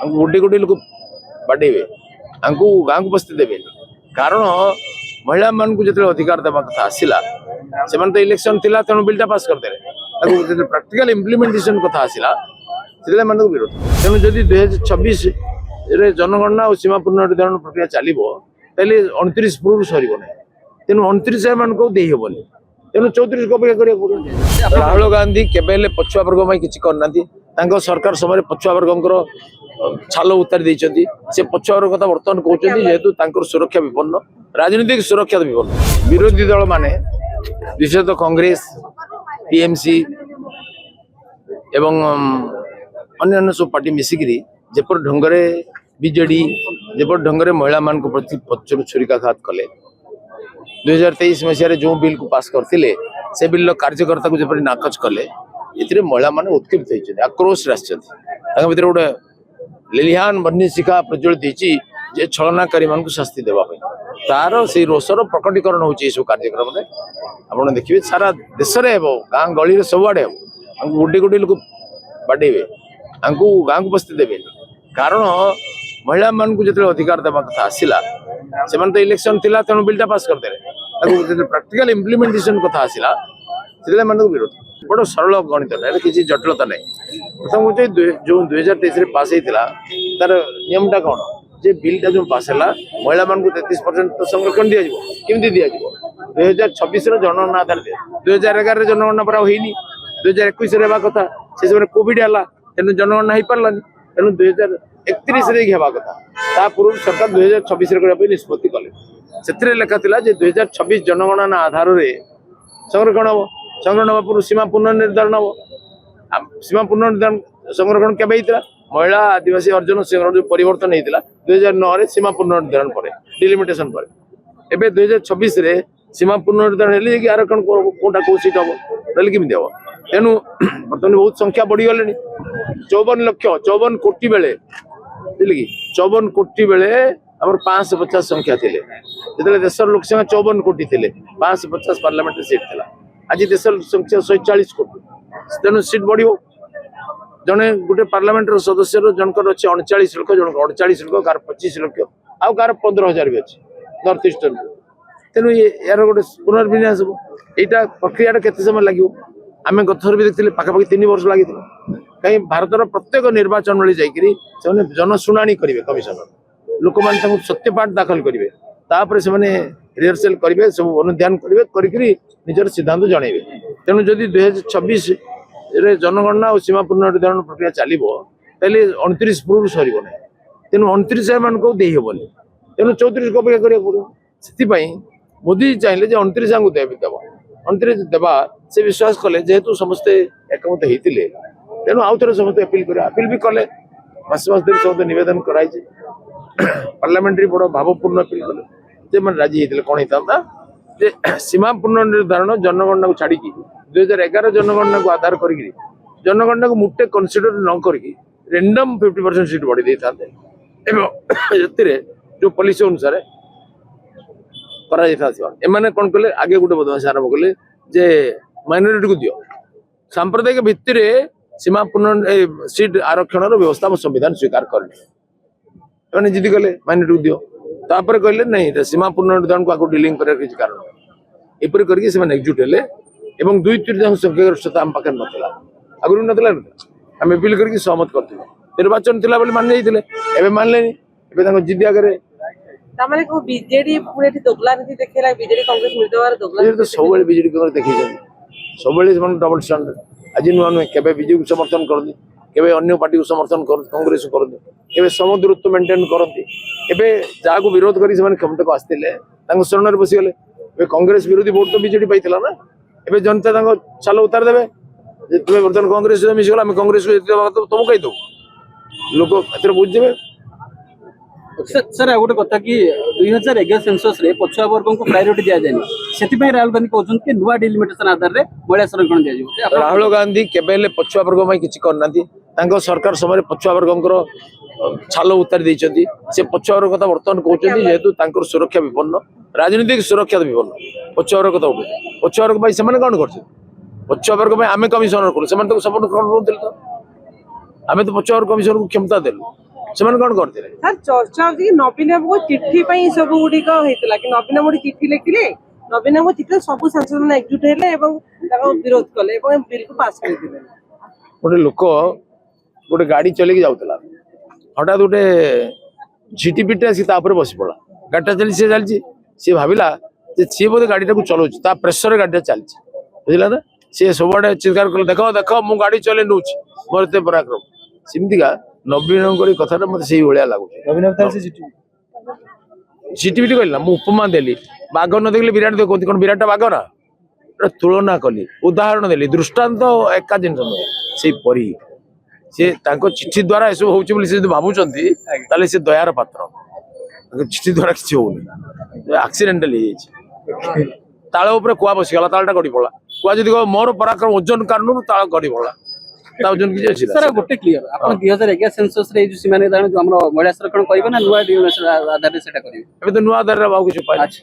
गोटे गोटे लोक बाडेबे गाँ को बस्ती देवे कारण महिला मान को जो अधिकार देवा कथा आसला से तो इलेक्शन थिला तेणु बिलटा पास करदे प्रैक्टिकल इम्प्लीमेंटेशन कथा आसला से विरोध तेणु जदि 2026 जनगणना और सीमा पुनर्निर्धारण प्रक्रिया चलो 29 पूर्व सर तेणु 29 मान को दे हेनी तेणु 34 को अपेक्षा करा राहुल गांधी केवे पछुआ वर्ग में किसी करना सरकार समय पछुआ वर्ग छाल उतारी से पछुआ वर्ग कथा बर्तमान कहते जेहेतु सुरक्षा विपन्न राजनीतिक सुरक्षा विपन्न विरोधी दल माने विशेषतः कांग्रेस टीएमसी एवं अन्य सब पार्टी मिसिकी जेपर ढंग बीजेडी जेपर ढंग महिला मान प्रति पचर छुरिकाघात कले 2023 मसीह जो बिल को पास करते से बिल कार्यकर्ता को जपरी नाकच कले ये महिला माने उत्कीर्त होती आक्रोश भर गोटे लेलिहान बन्नी शिखा प्रज्वलित होती जे छलनाकारी मान शास्ति देवाई तार से रोषर प्रकटीकरण होची सब कार्यक्रम में आप देखिए सारा देश में गाँ गली सबुआड़े गोटे गोटे लोक बाडेबे गाँ को बस्ती देवे कारण महिला मान को जो अधिकार देवा कथा आसला से तो इलेक्शन थिला तेणु बिलटा पास करदे प्रैक्टिकल इम्प्लीमेंटेशन कथा आसला से विरोध बड़ सरल गणित ना किसी जटिलता नहीं प्रथम हूँ जो 2023 पास होता तार नियमटा कौन जे बिलटा जो पास है महिला मान को 33% तो संरक्षण दि जाए दि 2026 जनगणना आधार दिए 2011 जनगणना पर होनी 2021 कथा से समय कोविड है तेणु जनगणना हो पारानी तेणु 2031 हेबा कथा पूर्व सरकार 2026 निष्पत्ति कले से लेखा था 2026 जनगणना आधार संरक्षण हम संरक्षण हवा पूर्व सीमा पुनर्निर्धारण हम सीमा पुनर्निर्धारण संरक्षण केवे होता महिला आदिवासी अर्जुन सिंह जो परिवर्तन होता 2009 सीमा पुनर्निर्धारण पर डिलिमिटेशन पर एवं 2026 सीमा पुनर्निर्धारण हेल्ले कि आरक्षण कौटा कौ सीट हम ना कमी हम तेणु बर्तमान बहुत संख्या बढ़ीगले 54 कोटी बेले कि 54 कोटी बेले आम 550 संख्या थे जो देशर लोक संख्या 54 कोटी थे 550 पार्लियामेंट सीट था आज देशर संख्या 140 कोटी तेणु सीट बढ़ जड़े गोटे पार्लियामेंट सदस्य जनकर अच्छे 39 लोक जन 48 लोक कार 25 लाख आउ कार 15,000 भी अच्छे नॉर्थ ईस्टर्न तेणु यार गोटे पुनर्विन्यास यहाँ प्रक्रिया केते समय लगे आम गथर भी देखते पाखापाखि 3 वर्ष लगी कहीं भारतर प्रत्येक निर्वाचन बेले जाकि जनशुणाणी करेंगे कमिशनर लोक मैंने सत्यपाठ दाखल करेंगे तापर से रिहर्सल करेंगे सब अनुध्यान करेंगे निजर सिद्धांत जनइबे तेणु जदि 2026 जनगणना और सीमा पुनर्निर्धारण प्रक्रिया चलो 29 पूर्व सर तेणु 29 मान को दे हेनी तेणु 34 को अपेक्षा करा पड़े मोदी चाहिए 29 को देव 29 देवा से विश्वास कले जेहेतु समस्ते एकमत होते तेणु आउ थे समस्त अपील कर अपील भी कले मास धरी समस्त नवेदन कराई पार्लियामेंट्री बड़ भावपूर्ण अपील कले जे मैंने राजी होते कौन होता जे सीमा पुनर्निर्धारण जनगणना को छाड़ी 2011 जनगणना को आधार कर जनगणना को मुटे कनसीडर न करके रेंडम 50% सीट बढ़ी दे था जो पॉलिसी अनुसार एमाने कौन कले आगे गोटे बदमाश आरंभ कले जे माइनॉरिटी को दियो सांप्रदायिक भित्ति सीमा पुनः सीट आरक्षण व्यवस्था संविधान स्वीकार करने जिद कले माइनॉरिटी को दियो तापर कहले नहीं सीमा पुनर्निर्धारण को आगे डिलिंग कर किसी कारण एपरी करके एकजुट हेले एवं 2/3 संख्यागरिष्ठता आम पाखे नाला आगुरी नाला आम अपील करके सहमत करते निर्वाचन थिला बोली मान जाते मानले जिद आगे बीजेडी दोगला नीति देखेला बीजेडी कांग्रेस मिलदवार दोगला तो सब बीजेडी कांग्रेस देखी सब डबल स्टैंडर्ड आज नुआ नुहे केवे बीजेपी को समर्थन करती केवे अन्य पार्टी को समर्थन कर कांग्रेस को करती केवे समदूरत्व मेंटेन करती एवं जहाँ विरोध कर क्षमता को आसते शरण में बसीगले कांग्रेस विरोधी वोट तो बीजेडी पाई ना एवं जनता छाल उतार देवे तुम्हें बर्तमान कांग्रेस मिसगल आम कांग्रेस को तुम कही दो लोक बुझे सर गोटे कथा कि 2011 सेंसस रे पछुआ वर्ग को प्रायोरिटी दिया जाए राहुल गांधी कहते नुआ डिलिमिटेशन आधार में महिला संरक्षण दिया राहुल गांधी केवे पछुआ वर्ग में किसी करना सरकार समय पछुआ वर्ग छाल उतारी से पछुआ वर्ग कथा बर्तमान कहते जेहेतु सुरक्षा विपन्न राजनीतिक सुरक्षा विपन्न पछुआ वर्ग कथा उठे पछुआ वर्ग से कौन कर पछुआ वर्ग आम कमिशनर करूँ सपोर्ट करूँ आम तो पछुआ वर्ग कमिशनर को क्षमता देलु ସେମାନେ କଣ କରିଥିଲେ? ସାର୍ ଚର୍ଚ୍ଚା ହଉଛି କି ନବୀନ ବାବୁଙ୍କ ଚିଠି ପାଇଁ ସବୁ ଗୁଡିକ ହେଇଥିଲା କି ନବୀନ ବାବୁ ଚିଠି ଲେଖିଲେ, ନବୀନ ବାବୁ ଚିଠିରେ ସବୁ ସାଂସଦ ମାନେ ଏକଜୁଟ ହେଲେ ଏବଂ ତାକୁ ବିରୋଧ କଲେ ଏବଂ ବିଲକୁ ପାସ୍ କରିଦେଲେ। ଗୋଟେ ଲୋକ ଗୋଟେ ଗାଡି ଚଲେଇକି ଯାଉଥିଲା, ହଠାତ୍ ଗୋଟେ ଝିଟିପିଟି ଆସି ତା ଉପରେ ବସି ପଡିଲା। ଗାଡିଟା ଚାଲିଛି ସିଏ ଭାବିଲା ଯେ ସିଏ ବୋଧେ ଗାଡିଟାକୁ ଚଲାଉଛି, ତା ପ୍ରେସରରେ ଗାଡିଟା ଚାଲିଛି, ବୁଝିଲା ନା। ସିଏ ସବୁଆଡେ ଚିତ୍କାର କଲେ, ଦେଖ ଦେଖ ମୁଁ ଗାଡି ଚଲେଇ ନଉଛି, ମୋର ଏତେ ପରାକ୍ରମ। ସେମିତିକା ନବୀନଙ୍କର ଏଇ କଥାଟା ମତେ ସେଇଭଳିଆ ଲାଗୁଛି। ଝିଟିପିଟି କହିଲି ନା, ମୁଁ ଉପମା ଦେଲି, ବାଘ ନ ଦେଖିଲେ ବିରାଟ ଦେଖନ୍ତି, କଣ ବିରାଟ ବାଘ ନା? ତୁଳନା କଲି, ଉଦାହରଣ ଦେଲି, ଦୃଷ୍ଟାନ୍ତ ଏକା ଜିନିଷ ନୁହେଁ। ସେଇପରି ସେ ତାଙ୍କ ଚିଠି ଦ୍ଵାରା ଏସବୁ ହଉଛି ବୋଲି ସେ ଯଦି ଭାବୁଛନ୍ତି, ତାହେଲେ ସେ ଦୟାର ପାତ୍ର। ତାଙ୍କ ଚିଠି ଦ୍ଵାରା କିଛି ହଉନି, ଆକ୍ସିଡେଣ୍ଟାଲ ହେଇଯାଇଛି। ତାଳ ଉପରେ କୁଆ ବସିଗଲା, ତାଳଟା ଗଡି ପଡିଲା। କୁଆ ଯଦି କହିବ ମୋର ପରାକ୍ରମ ଓଜନ କାରଣରୁ ତାଳ ଗଡି ପଡିଲା, ତା ଓଜନ କିଛି ଅଛି ନା? ସାର୍ ଗୋଟେ କ୍ଲିୟର, ଆପଣ 2011 ସେନ୍ସସ୍ ରେ ଏଇ ଯୋଉ ସୀମା ନିର୍ଦ୍ଧାରଣ ଯୋଉ ଆମର ମହିଳା ସଂରକ୍ଷଣ କରିବେ ନା ନୂଆ ଡିଲିମିଟେସନ ଆଧାରରେ ସେଟା କରିବେ? ଏବେ ତ ନୂଆ ଆଧାରରେ ଆଉ କିଛି ଉପାୟ ଅଛି।